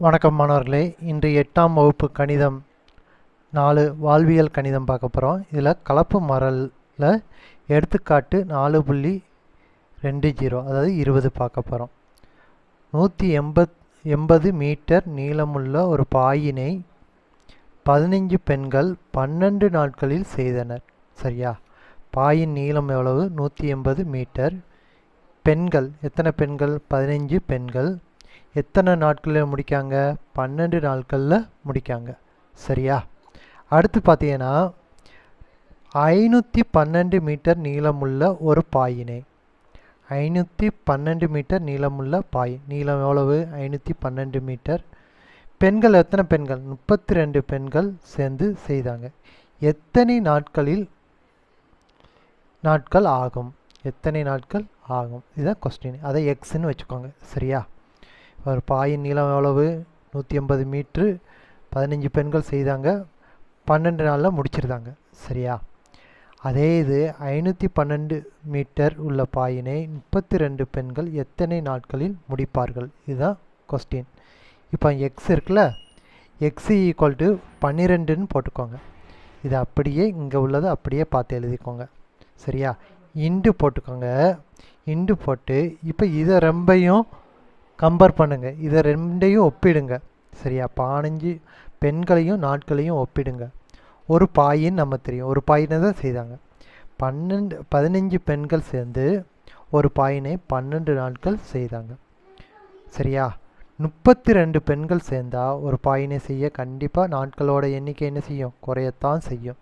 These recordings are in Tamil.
வணக்கம் மாணவர்களே, இன்று 8ஆம் வகுப்பு கணிதம் 4 வாழ்வியல் கணிதம் பார்க்க போகிறோம். இதில் கலப்பு மரலில் எடுத்துக்காட்டு 4.20 அதாவது 20 பார்க்க போகிறோம். 180 மீட்டர் நீளமுள்ள ஒரு பாயினை 15 பெண்கள் 12 நாட்களில் செய்தனர். சரியா? பாயின் நீளம் எவ்வளவு? 180 மீட்டர். பெண்கள் எத்தனை பெண்கள்? 15 பெண்கள். எத்தனை நாட்களில் முடிக்காங்க? 12 நாட்களில் முடிக்காங்க. சரியா? அடுத்து பார்த்தீங்கன்னா 512 மீட்டர் நீளமுள்ள ஒரு பாயினை 512 மீட்டர் நீளமுள்ள பாயின் நீளம் எவ்வளவு? 512 மீட்டர். பெண்கள் எத்தனை பெண்கள்? 32 பெண்கள் சேர்ந்து செய்தாங்க. எத்தனை நாட்கள் ஆகும்? எத்தனை நாட்கள் ஆகும்? இதுதான் கொஸ்டின். அதை எக்ஸ்ன்னு வச்சுக்கோங்க. சரியா? ஒரு பாயின் நீளம் எவ்வளவு? 180 மீட்ரு. 15 பெண்கள் செய்தாங்க, 12 நாளில் முடிச்சிருந்தாங்க. சரியா? அதே இது 512 மீட்டர் உள்ள பாயினை 32 பெண்கள் எத்தனை நாட்களில் முடிப்பார்கள்? இதுதான் கொஸ்டின். இப்போ எக்ஸ் இருக்குல்ல, எக்ஸ் ஈக்குவல் டு 12ன்னு போட்டுக்கோங்க. இது அப்படியே இங்கே உள்ளதை அப்படியே பார்த்து எழுதிக்கோங்க. சரியா? இண்டு போட்டுக்கோங்க. இண்டு போட்டு இப்போ இதை ரொம்பையும் கம்பேர் பண்ணுங்கள். இதை ரெண்டையும் ஒப்பிடுங்க. சரியா? 15 பெண்களையும் நாட்களையும் ஒப்பிடுங்க. ஒரு பாயின் நம்ம தெரியும், ஒரு பாயினை தான் செய்தாங்க. 15 பெண்கள் சேர்ந்து ஒரு பாயினை 12 நாட்கள் செய்தாங்க. சரியா? 32 பெண்கள் சேர்ந்தால் ஒரு பாயினை செய்ய கண்டிப்பாக நாட்களோட எண்ணிக்கை என்ன செய்யும்? குறையத்தான் செய்யும்.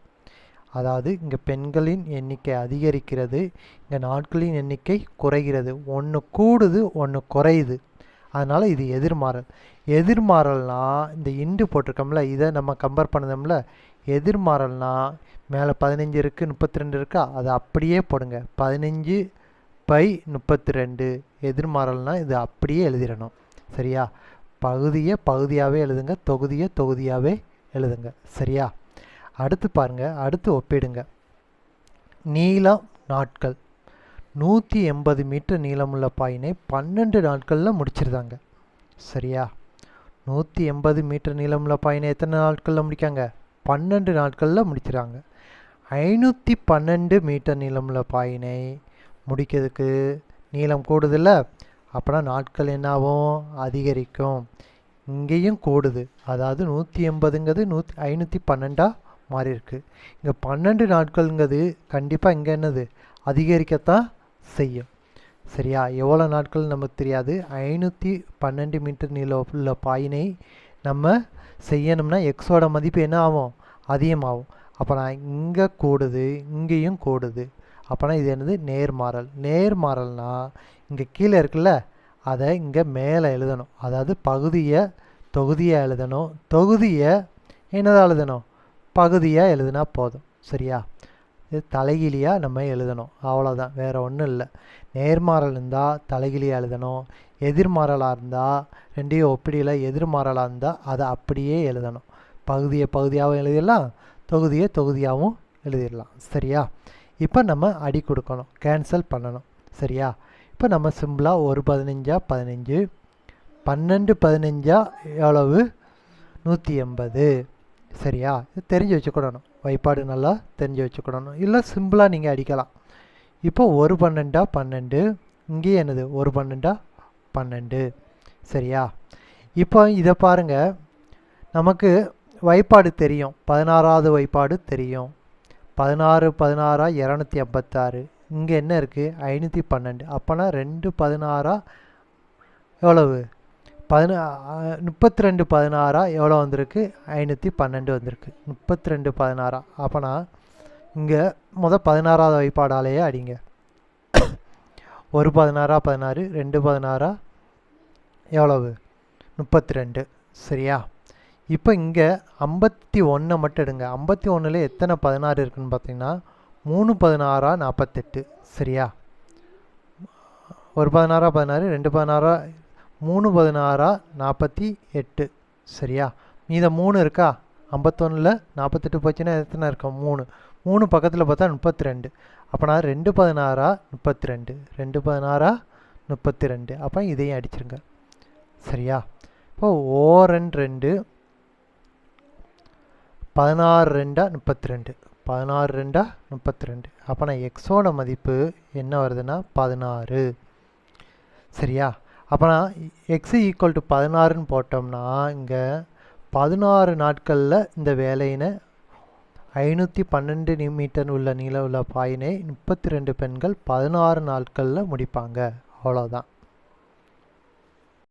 அதாவது இங்கே பெண்களின் எண்ணிக்கை அதிகரிக்கிறது, இங்கே நாட்களின் எண்ணிக்கை குறைகிறது. ஒன்று கூடுது, ஒன்று குறையுது. அதனால் இது எதிர்மாறல். எதிர்மாறல்னா இந்த இண்டு போட்டிருக்கோம்ல, இதை நம்ம கம்பேர் பண்ணதோம்ல. எதிர்மாறல்னா மேலே 15 இருக்குது, 32 இருக்கா, அதை அப்படியே போடுங்க. 15/32. எதிர்மாறல்னா இது அப்படியே எழுதிடணும். சரியா? பகுதியை பகுதியாகவே எழுதுங்க, தொகுதியை தொகுதியாகவே எழுதுங்க. சரியா? அடுத்து பாருங்க, அடுத்து ஒப்பிடுங்க. நீளம் நாட்கள் 180 மீட்டர் நீளமுள்ள பாயினை 12 நாட்களில் முடிச்சிருந்தாங்க. சரியா? 180 மீட்டர் நீளமுள்ள பாயினை எத்தனை நாட்களில் முடிக்காங்க? 12 நாட்களில் முடிச்சிருக்காங்க. 512 மீட்டர் நீளமுள்ள பாயினை முடிக்கிறதுக்கு நீளம் கூடுதில்ல, அப்போனா நாட்கள் என்னாகும்? அதிகரிக்கும். இங்கேயும் கூடுது, அதாவது 180ங்கிறது 512 மாறி இருக்கு. இங்கே 12 நாட்கள்ங்கிறது கண்டிப்பாக இங்கே என்னது? அதிகரிக்கத்தான் செய்யும். சரியா? எவ்வளோ நாட்கள் நமக்கு தெரியாது. 512 மீட்டர் நீளம் உள்ள பாயினை நம்ம செய்யணும்னா எக்ஸோட மதிப்பு என்ன ஆகும்? அதிகமாகும். அப்போனா இங்கே கூடுது, இங்கேயும் கூடுது. அப்போனா இது என்னது? நேர்மாறல். நேர்மாறல்னா இங்கே கீழே இருக்குல்ல, அதை இங்கே மேலே எழுதணும். அதாவது பகுதியை தொகுதியாக எழுதணும், தொகுதியை என்னதான் எழுதணும்? பகுதியாக எழுதுனா போதும். சரியா? இது தலைகீழியாக நம்ம எழுதணும், அவ்வளோதான், வேறு ஒன்றும் இல்லை. நேர்மாறல் இருந்தால் தலைகீழியாக எழுதணும், எதிர்மாறலாக இருந்தால் ரெண்டையும் ஒப்பிடியில் எதிர்மாறலாக இருந்தால் அதை அப்படியே எழுதணும். பகுதியை பகுதியாகவும் எழுதிடலாம், தொகுதியை தொகுதியாகவும் எழுதிடலாம். சரியா? இப்போ நம்ம அடி கொடுக்கணும், கேன்சல் பண்ணணும். சரியா? இப்போ நம்ம சிம்பிளாக 1 15 15, 12 15 எவ்வளவு? 180. சரியா? இது தெரிஞ்சு வச்சுக்கிடணும், வைப்பாடு நல்லா தெரிஞ்சு வச்சுக்கிடணும். இல்லை சிம்பிளாக நீங்கள் அடிக்கலாம். இப்போ 1 12 12, இங்கேயே என்னது? 1 12 12. சரியா? இப்போ இதை பாருங்கள், நமக்கு வைப்பாடு தெரியும், 16வது வைப்பாடு தெரியும். 16 16 256. இங்கே என்ன இருக்குது? 512. அப்போனா 2 16 எவ்வளவு? 32 16 எவ்வளோ வந்திருக்கு? 512 வந்திருக்கு. 32 16. அப்போனா இங்கே 16வது வைப்பாடாலேயே அடிங்க. 1 16 16, 2 16 எவ்வளவு? 32. சரியா? இப்போ இங்கே 51 மட்டும் எடுங்க. 51ல் எத்தனை 16 இருக்குதுன்னு பார்த்தீங்கன்னா 3 16 48. சரியா? 1 16 16, 2 16, 3 16 48. சரியா? மீத 3 இருக்கா? 51ல் 48 போச்சுன்னா எத்தனை இருக்கும்? 3. 3 பக்கத்தில் பார்த்தா 32. அப்போனா 2 16 32, 2 16 32. அப்போ இதையும் அடிச்சிருங்க. சரியா? இப்போ ஓரன் 2 16 2 32, 16 2 32. அப்போ நான் எக்ஸோட மதிப்பு என்ன வருதுன்னா 16. சரியா? அப்போ நான் எக்ஸ் ஈக்குவல் டு 16ன்னு போட்டோம்னா இங்கே 16 நாட்களில் இந்த வேலையினை 512 மீட்டர் உள்ள நீளம் உள்ள பாயினை 32 பெண்கள் 16 நாட்களில் முடிப்பாங்க. அவ்வளோதான்.